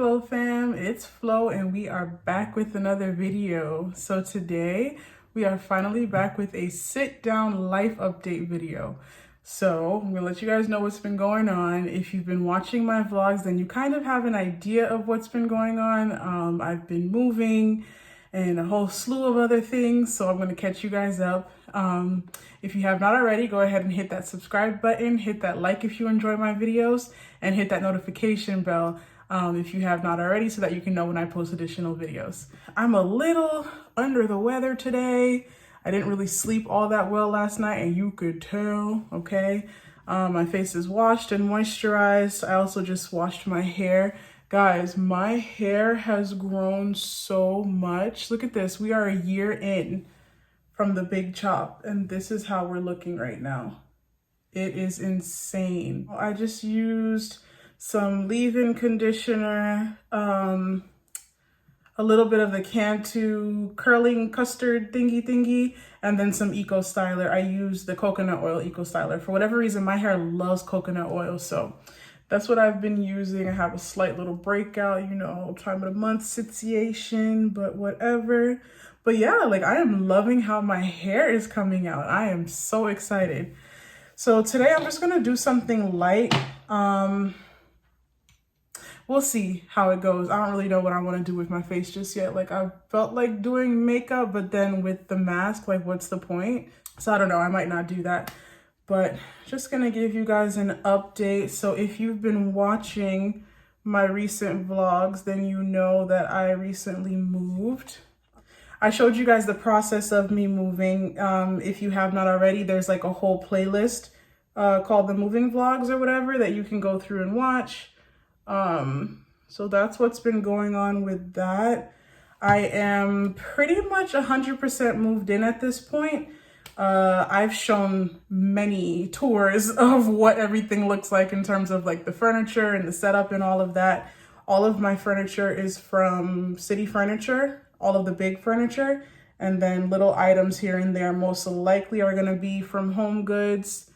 BelleGlow fam, it's Flo and we are back with another video. So today we are finally back with a sit down life update video. So I'm gonna let you guys know what's been going on. If you've been watching my vlogs, then you kind of have an idea of what's been going on. I've been moving and a whole slew of other things, so I'm gonna catch you guys up. If you have not already, go ahead and hit that subscribe button, hit that like if you enjoy my videos, and hit that notification bell if you have not already, so that you can know when I post additional videos. I'm a little under the weather today. I didn't really sleep all that well last night, and you could tell, okay? My face is washed and moisturized. I also just washed my hair. Guys, my hair has grown so much. Look at this. We are a year in from the big chop, and this is how we're looking right now. It is insane. I just used some leave-in conditioner, a little bit of the Cantu curling custard thingy, and then some Eco Styler. I used the coconut oil Eco Styler. For whatever reason, my hair loves coconut oil, so that's what I've been using. I have a slight little breakout, you know, time of the month situation, but whatever. But yeah, like I am loving how my hair is coming out. I am so excited. So today I'm just gonna do something light. We'll see how it goes. I don't really know what I want to do with my face just yet. Like I felt like doing makeup, but then with the mask, like what's the point? So I don't know, I might not do that. But just gonna give you guys an update. So if you've been watching my recent vlogs, then you know that I recently moved. I showed you guys the process of me moving. If you have not already, there's like a whole playlist called the moving vlogs or whatever that you can go through and watch. So that's what's been going on with that. I am pretty much 100% moved in at this point. I've shown many tours of what everything looks like in terms of like the furniture and the setup and all of that. All of my furniture is from City Furniture, all of the big furniture, and then little items here and there most likely are gonna be from Home Goods.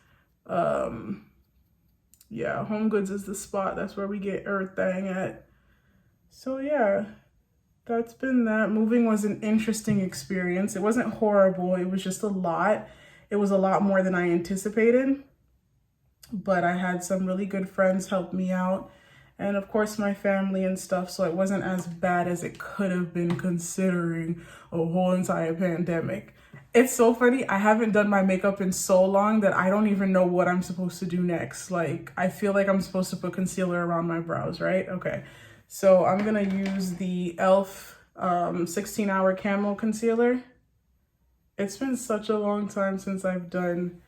Yeah, Home Goods is the spot. That's where we get everything at. So yeah, that's been that. Moving was an interesting experience. It wasn't horrible. It was just a lot. It was a lot more than I anticipated. But I had some really good friends help me out. And of course my family and stuff. So it wasn't as bad as it could have been considering a whole entire pandemic. It's so funny. I haven't done my makeup in so long that I don't even know what I'm supposed to do next. Like, I feel like I'm supposed to put concealer around my brows, right? Okay. So I'm going to use the e.l.f. 16-hour camo concealer. It's been such a long time since I've done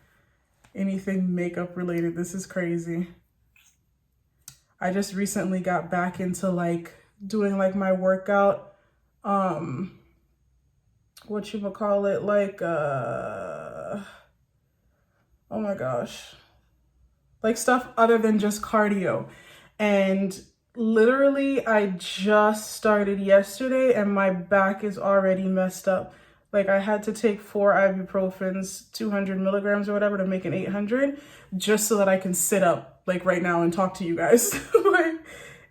anything makeup related. This is crazy. I just recently got back into like doing like my workout, whatchamacallit, like, oh my gosh, like stuff other than just cardio. And literally I just started yesterday and my back is already messed up. Like I had to take 4 ibuprofens, 200 milligrams or whatever to make an 800 just so that I can sit up like right now and talk to you guys. Like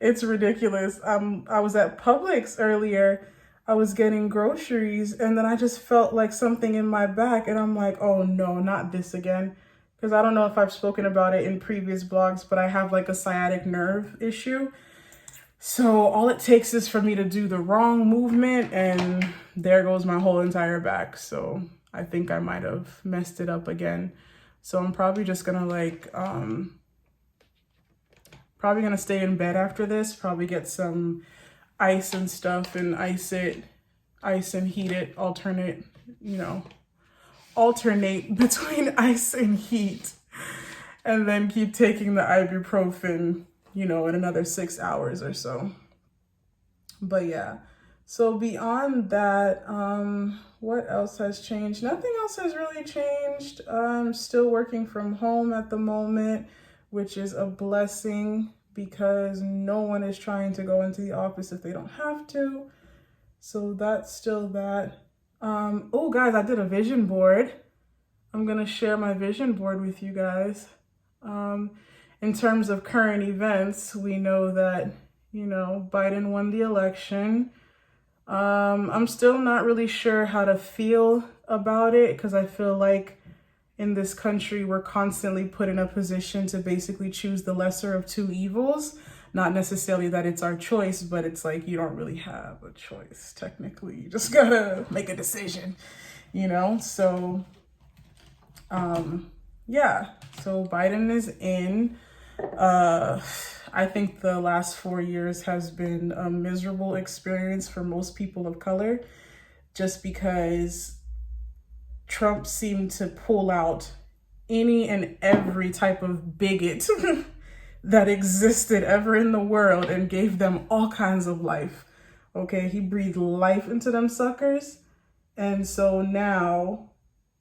it's ridiculous. I was at Publix earlier. I was getting groceries and then I just felt like something in my back and I'm like, oh no, not this again. Because I don't know if I've spoken about it in previous vlogs, but I have like a sciatic nerve issue. So all it takes is for me to do the wrong movement and there goes my whole entire back. So I think I might have messed it up again. So I'm probably just gonna like, probably gonna stay in bed after this, probably get some ice and stuff and ice and heat it, alternate between ice and heat, and then keep taking the ibuprofen, in another 6 hours or so. But yeah, so beyond that, what else has changed? Nothing else has really changed. I'm still working from home at the moment, which is a blessing because no one is trying to go into the office if they don't have to. So that's still that. Oh guys, I did a vision board. I'm gonna share my vision board with you guys. In terms of current events, we know that, You know, Biden won the election. I'm still not really sure how to feel about it because I feel like in this country, we're constantly put in a position to basically choose the lesser of two evils. Not necessarily that it's our choice, but it's like you don't really have a choice, technically. You just gotta make a decision, you know? So, yeah. So Biden is in. I think the last 4 years has been a miserable experience for most people of color, just because Trump seemed to pull out any and every type of bigot that existed ever in the world and gave them all kinds of life. Okay, he breathed life into them suckers. And so now,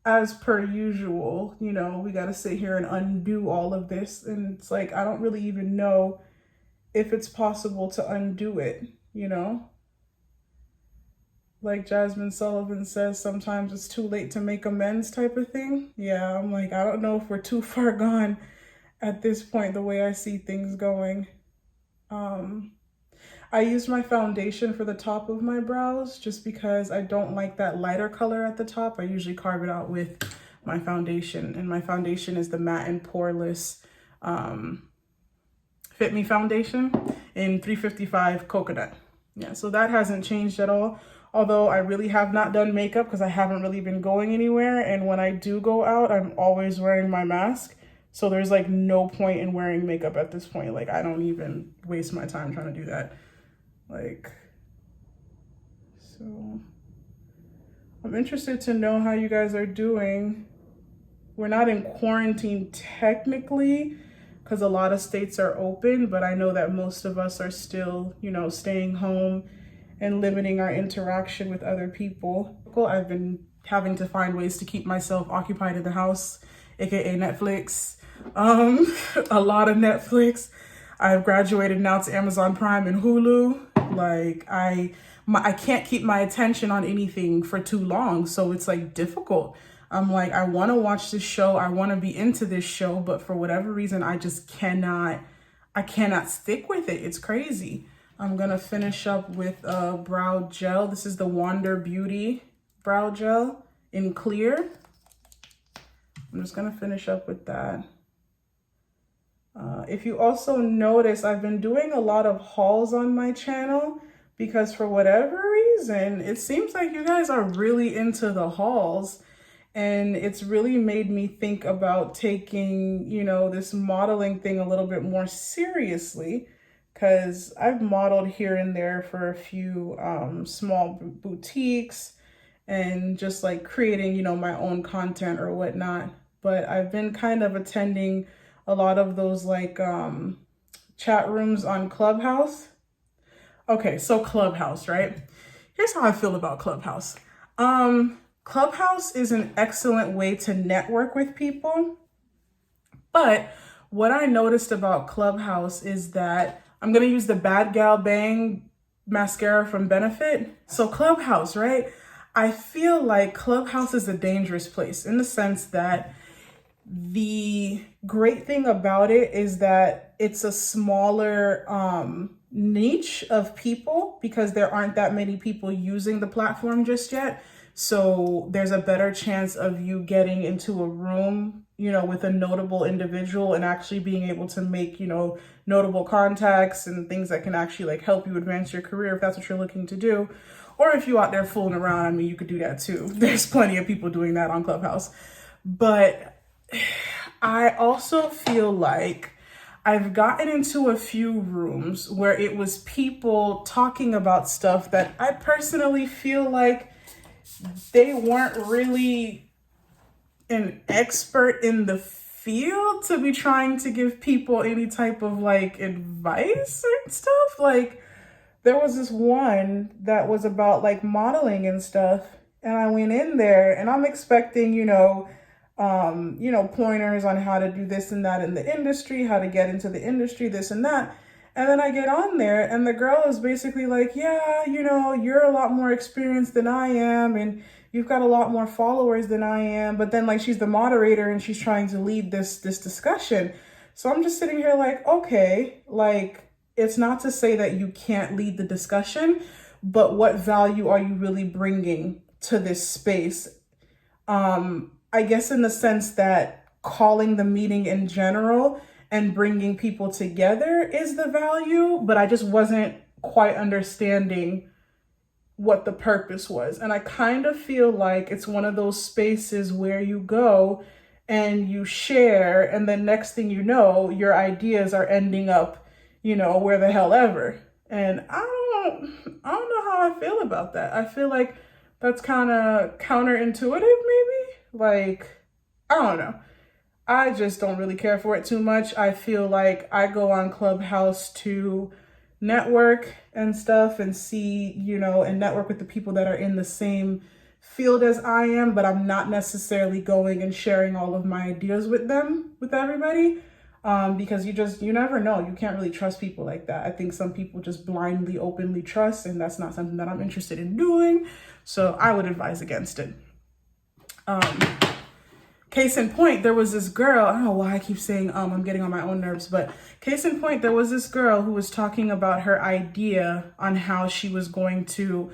as per usual, you know, we got to sit here and undo all of this. And it's like, I don't really even know if it's possible to undo it, you know? Like Jasmine Sullivan says, sometimes it's too late to make amends type of thing. Yeah, I'm like, I don't know if we're too far gone at this point, the way I see things going. I used my foundation for the top of my brows just because I don't like that lighter color at the top. I usually carve it out with my foundation, and my foundation is the Matte and Poreless Fit Me foundation in 355 Coconut. Yeah, so that hasn't changed at all. Although I really have not done makeup because I haven't really been going anywhere. And when I do go out, I'm always wearing my mask. So there's like no point in wearing makeup at this point. Like I don't even waste my time trying to do that. Like, so I'm interested to know how you guys are doing. We're not in quarantine technically because a lot of states are open, but I know that most of us are still, you know, staying home and limiting our interaction with other people. I've been having to find ways to keep myself occupied in the house, aka Netflix. A lot of Netflix. I've graduated now to Amazon Prime and Hulu. Like I can't keep my attention on anything for too long, so it's like difficult. I'm like, I want to watch this show, I want to be into this show, but for whatever reason, I just cannot stick with it. It's crazy. I'm gonna finish up with a brow gel. This is the Wander Beauty brow gel in clear. I'm just gonna finish up with that. If you also notice, I've been doing a lot of hauls on my channel because for whatever reason, it seems like you guys are really into the hauls. And it's really made me think about taking, you know, this modeling thing a little bit more seriously, because I've modeled here and there for a few small boutiques and just like creating, you know, my own content or whatnot. But I've been kind of attending a lot of those like chat rooms on Clubhouse. Okay, so Clubhouse, right? Here's how I feel about Clubhouse. Clubhouse is an excellent way to network with people. But what I noticed about Clubhouse is that I'm going to use the Bad Gal Bang mascara from Benefit. So Clubhouse, right? I feel like Clubhouse is a dangerous place in the sense that the great thing about it is that it's a smaller niche of people because there aren't that many people using the platform just yet. So there's a better chance of you getting into a room, you know, with a notable individual and actually being able to make, you know, notable contacts and things that can actually like help you advance your career if that's what you're looking to do. Or if you're out there fooling around, I mean, you could do that too. There's plenty of people doing that on Clubhouse. But I also feel like I've gotten into a few rooms where it was people talking about stuff that I personally feel like they weren't really an expert in the field to be trying to give people any type of like advice and stuff. Like there was this one that was about like modeling and stuff, and I went in there and I'm expecting, you know, pointers on how to do this and that in the industry, how to get into the industry, this and that. And then I get on there and the girl is basically like, yeah, you know, you're a lot more experienced than I am and you've got a lot more followers than I am. But then like she's the moderator and she's trying to lead this discussion. So I'm just sitting here like, okay, like it's not to say that you can't lead the discussion, but what value are you really bringing to this space? I guess in the sense that calling the meeting in general and bringing people together is the value, but I just wasn't quite understanding what the purpose was. And I kind of feel like it's one of those spaces where you go and you share, and then next thing you know, your ideas are ending up, where the hell ever. And I don't know how I feel about that. I feel like that's kind of counterintuitive, maybe. Like, I don't know. I just don't really care for it too much. I feel like I go on Clubhouse to network and stuff and see, and network with the people that are in the same field as I am, but I'm not necessarily going and sharing all of my ideas with everybody. Because you never know. You can't really trust people like that. I think some people just blindly, openly trust, and that's not something that I'm interested in doing. So I would advise against it. Case in point, there was this girl, I don't know why I keep saying I'm getting on my own nerves, but case in point, there was this girl who was talking about her idea on how she was going to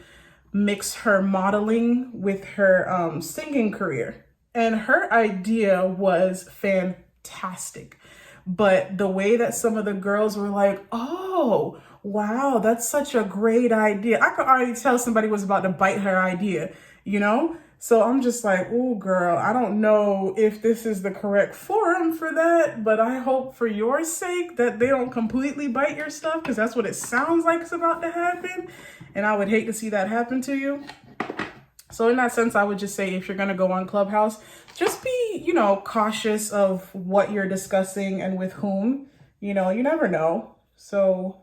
mix her modeling with her singing career. And her idea was fantastic. But the way that some of the girls were like, oh, wow, that's such a great idea. I could already tell somebody was about to bite her idea, So I'm just like, oh, girl, I don't know if this is the correct forum for that, but I hope for your sake that they don't completely bite your stuff, because that's what it sounds like is about to happen. And I would hate to see that happen to you. So in that sense, I would just say if you're going to go on Clubhouse, just be, cautious of what you're discussing and with whom. You never know. So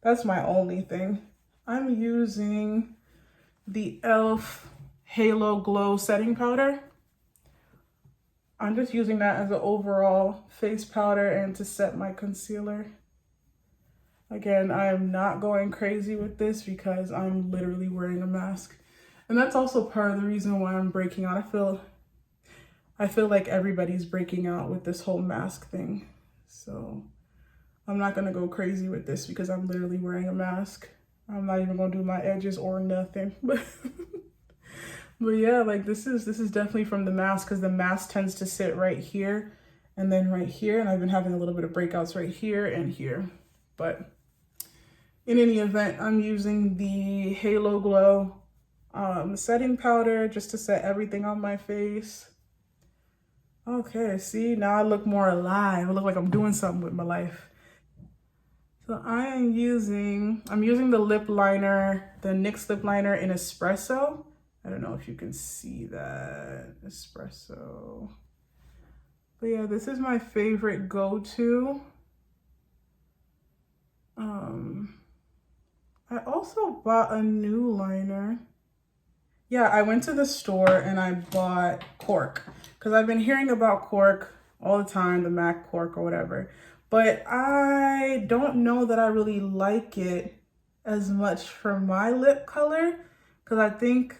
that's my only thing. I'm using the e.l.f. Halo Glow setting powder. I'm just using that as an overall face powder and to set my concealer. Again, I am not going crazy with this because I'm literally wearing a mask. And that's also part of the reason why I'm breaking out. I feel like everybody's breaking out with this whole mask thing. So I'm not gonna go crazy with this because I'm literally wearing a mask. I'm not even gonna do my edges or nothing. But yeah, like this is definitely from the mask, because the mask tends to sit right here and then right here. And I've been having a little bit of breakouts right here and here. But in any event, I'm using the Halo Glow setting powder just to set everything on my face. Okay, see, now I look more alive. I look like I'm doing something with my life. So I'm using the lip liner, the NYX lip liner in Espresso. I don't know if you can see that, Espresso. But yeah, this is my favorite go-to. I also bought a new liner. Yeah, I went to the store and I bought cork, because I've been hearing about cork all the time, the MAC cork or whatever. But I don't know that I really like it as much for my lip color, because I think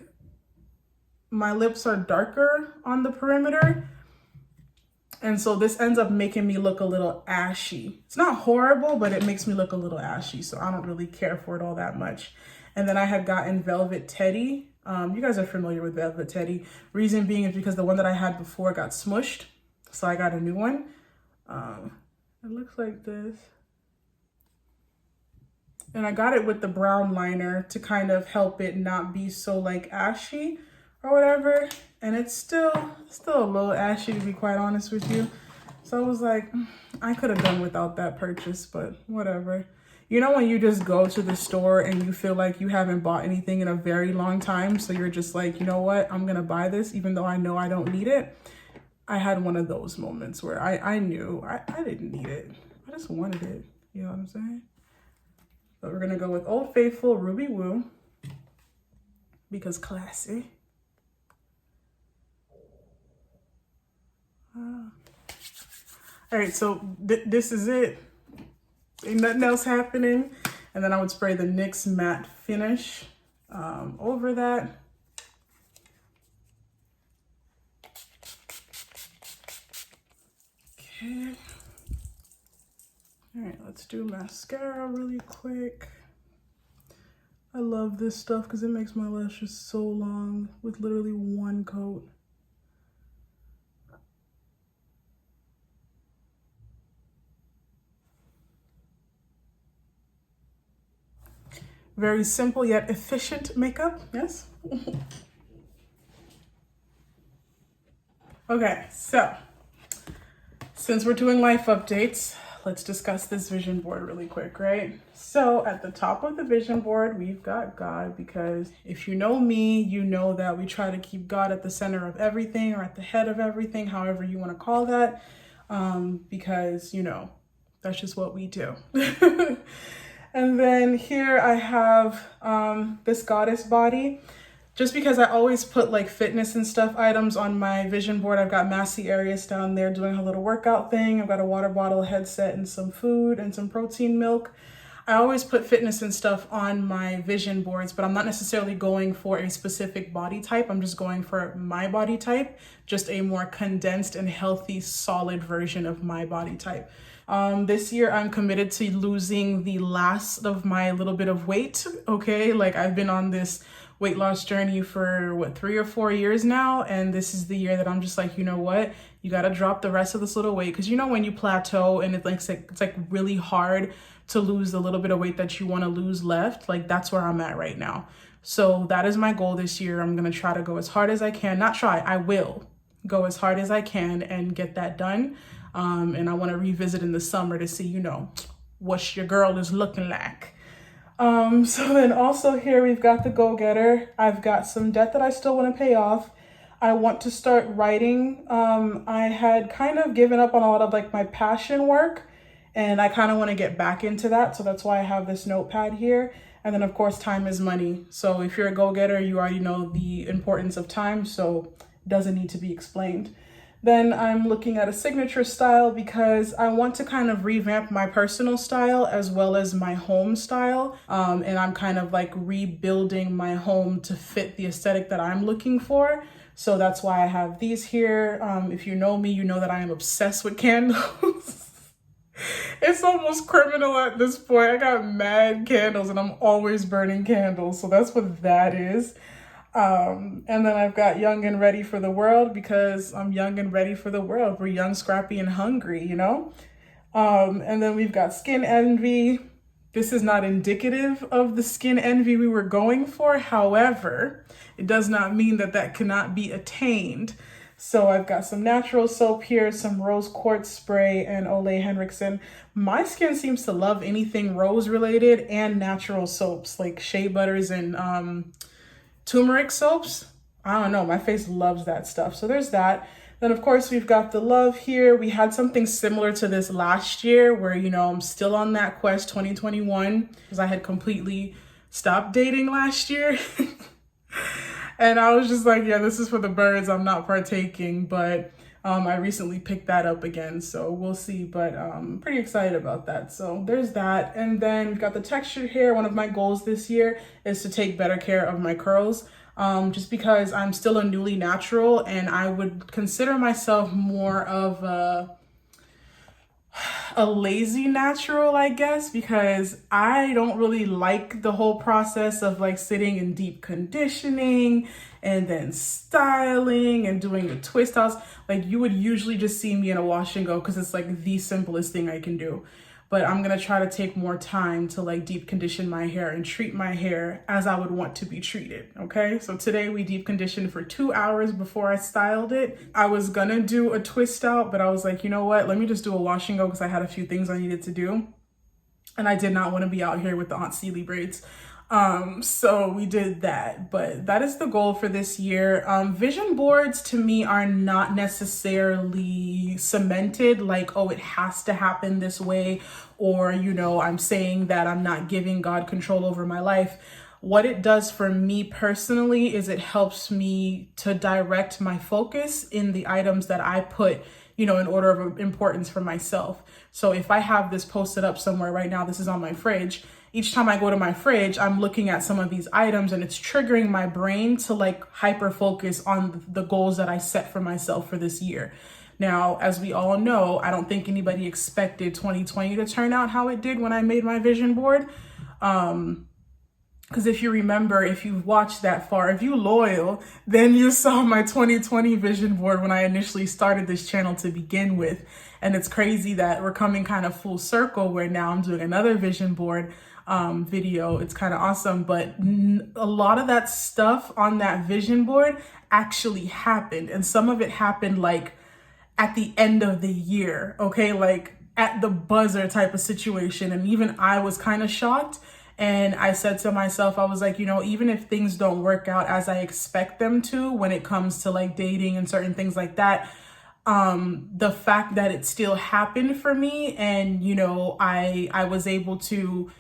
my lips are darker on the perimeter. And so this ends up making me look a little ashy. It's not horrible, but it makes me look a little ashy. So I don't really care for it all that much. And then I had gotten Velvet Teddy. You guys are familiar with Velvet Teddy. Reason being is because the one that I had before got smushed. So I got a new one. It looks like this. And I got it with the brown liner to kind of help it not be so like ashy or whatever. And it's still a little ashy, to be quite honest with you. So I was like, I could have done without that purchase, but whatever. When you just go to the store and you feel like you haven't bought anything in a very long time, so you're just like, you know what, I'm gonna buy this even though I know I don't need it. I had one of those moments where I knew I didn't need it. I just wanted it, you know what I'm saying? But we're gonna go with Old Faithful Ruby Woo, because classy. All right, so this is it. Ain't nothing else happening. And then I would spray the NYX matte finish over that. Okay. All right, let's do mascara really quick. I love this stuff because it makes my lashes so long with literally one coat. Very simple yet efficient makeup, yes? Okay, so since we're doing life updates, let's discuss this vision board really quick, right? So at the top of the vision board, we've got God, because if you know me, you know that we try to keep God at the center of everything, or at the head of everything, however you want to call that, because, you know, that's just what we do. And then here I have this goddess body. Just because I always put like fitness and stuff items on my vision board. I've got Massey Arias down there doing her little workout thing. I've got a water bottle, headset, and some food and some protein milk. I always put fitness and stuff on my vision boards, but I'm not necessarily going for a specific body type. I'm just going for my body type, just a more condensed and healthy, solid version of my body type. This year I'm committed to losing the last of my little bit of weight, okay? Like I've been on this weight loss journey for what, 3 or 4 years now, and this is the year that I'm just like, you know what, you got to drop the rest of this little weight, because you know when you plateau and it's like really hard to lose the little bit of weight that you want to lose left, like that's where I'm at right now. So that is my goal this year. I'm gonna try to go as hard as I can. Not try, I will go as hard as I can and get that done. And I want to revisit in the summer to see, you know, what your girl is looking like. So then also here we've got the go-getter. I've got some debt that I still want to pay off. I want to start writing. I had kind of given up on a lot of like my passion work, and I kind of want to get back into that. So that's why I have this notepad here. And then of course, time is money. So if you're a go-getter, you already know the importance of time. So it doesn't need to be explained. Then I'm looking at a signature style because I want to kind of revamp my personal style as well as my home style. And I'm kind of like rebuilding my home to fit the aesthetic that I'm looking for. So that's why I have these here. If you know me, you know that I am obsessed with candles. It's almost criminal at this point. I got mad candles and I'm always burning candles. So that's what that is. And then I've got young and ready for the world because I'm young and ready for the world. We're young, scrappy, and hungry, you know? And then we've got skin envy. This is not indicative of the skin envy we were going for. However, it does not mean that that cannot be attained. So I've got some natural soap here, some rose quartz spray, and Ole Henriksen. My skin seems to love anything rose related and natural soaps like shea butters and turmeric soaps. I don't know, my face loves that stuff. So there's that. Then of course we've got the love here. We had something similar to this last year where, you know, I'm still on that quest 2021 because I had completely stopped dating last year. And I was just like, yeah, this is for the birds. I'm not partaking, but I recently picked that up again, so we'll see, but I'm pretty excited about that. So there's that. And then we've got the textured hair. One of my goals this year is to take better care of my curls, just because I'm still a newly natural, and I would consider myself more of a lazy natural, I guess, because I don't really like the whole process of like sitting in deep conditioning and then styling and doing the twist outs. Like you would usually just see me in a wash and go because it's like the simplest thing I can do. But I'm gonna try to take more time to like deep condition my hair and treat my hair as I would want to be treated, okay? So today we deep conditioned for 2 hours before I styled it. I was gonna do a twist out, but I was like, you know what? Let me just do a wash and go because I had a few things I needed to do. And I did not want to be out here with the Aunt Celie braids. So we did that, but that is the goal for this year. Vision boards to me are not necessarily cemented, like, oh, it has to happen this way, or, you know, I'm saying that I'm not giving God control over my life. What it does for me personally is it helps me to direct my focus in the items that I put, you know, in order of importance for myself. So if I have this posted up somewhere right now, this is on my fridge. Each time I go to my fridge, I'm looking at some of these items and it's triggering my brain to like hyper focus on the goals that I set for myself for this year. Now, as we all know, I don't think anybody expected 2020 to turn out how it did when I made my vision board. Because if you remember, if you've watched that far, if you loyal, then you saw my 2020 vision board when I initially started this channel to begin with. And it's crazy that we're coming kind of full circle where now I'm doing another vision board video. It's kind of awesome. But a lot of that stuff on that vision board actually happened. And some of it happened like at the end of the year, okay? Like at the buzzer type of situation. And even I was kind of shocked. And I said to myself, I was like, you know, even if things don't work out as I expect them to when it comes to like dating and certain things like that, the fact that it still happened for me and, you know, I was able to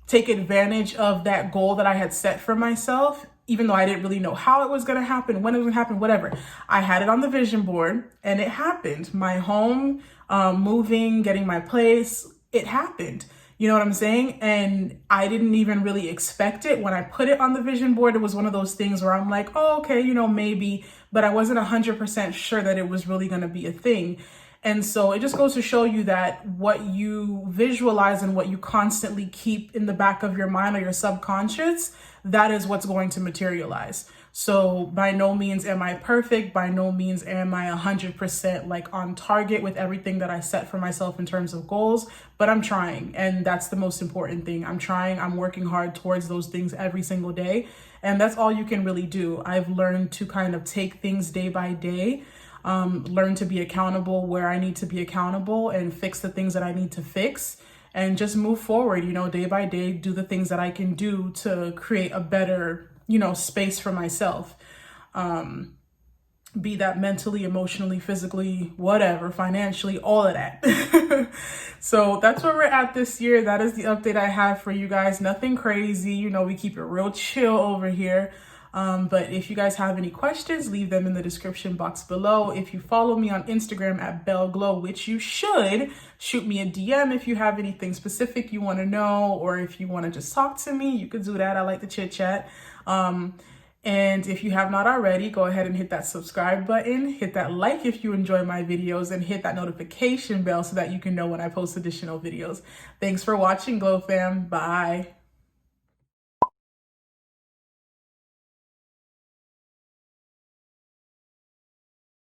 take advantage of that goal that I had set for myself, even though I didn't really know how it was going to happen, when it was going to happen, whatever. I had it on the vision board and it happened. My home, moving, getting my place, it happened. You know what I'm saying? And I didn't even really expect it. When I put it on the vision board, it was one of those things where I'm like, oh, okay, you know, maybe, but I wasn't 100% sure that it was really going to be a thing. And so it just goes to show you that what you visualize and what you constantly keep in the back of your mind or your subconscious, that is what's going to materialize. So by no means am I perfect. By no means am I 100% like on target with everything that I set for myself in terms of goals, but I'm trying. And that's the most important thing. I'm trying, I'm working hard towards those things every single day. And that's all you can really do. I've learned to kind of take things day by day, learn to be accountable where I need to be accountable and fix the things that I need to fix. And just move forward, you know, day by day, do the things that I can do to create a better, you know, space for myself. Be that mentally, emotionally, physically, whatever, financially, all of that. So that's where we're at this year. That is the update I have for you guys. Nothing crazy. You know, we keep it real chill over here. But if you guys have any questions, leave them in the description box below. If you follow me on Instagram at BelleGlow, which you should, shoot me a DM if you have anything specific you want to know, or if you want to just talk to me, you could do that. I like to chit chat. And if you have not already, go ahead and hit that subscribe button, hit that like if you enjoy my videos, and hit that notification bell so that you can know when I post additional videos. Thanks for watching, Glow fam. Bye.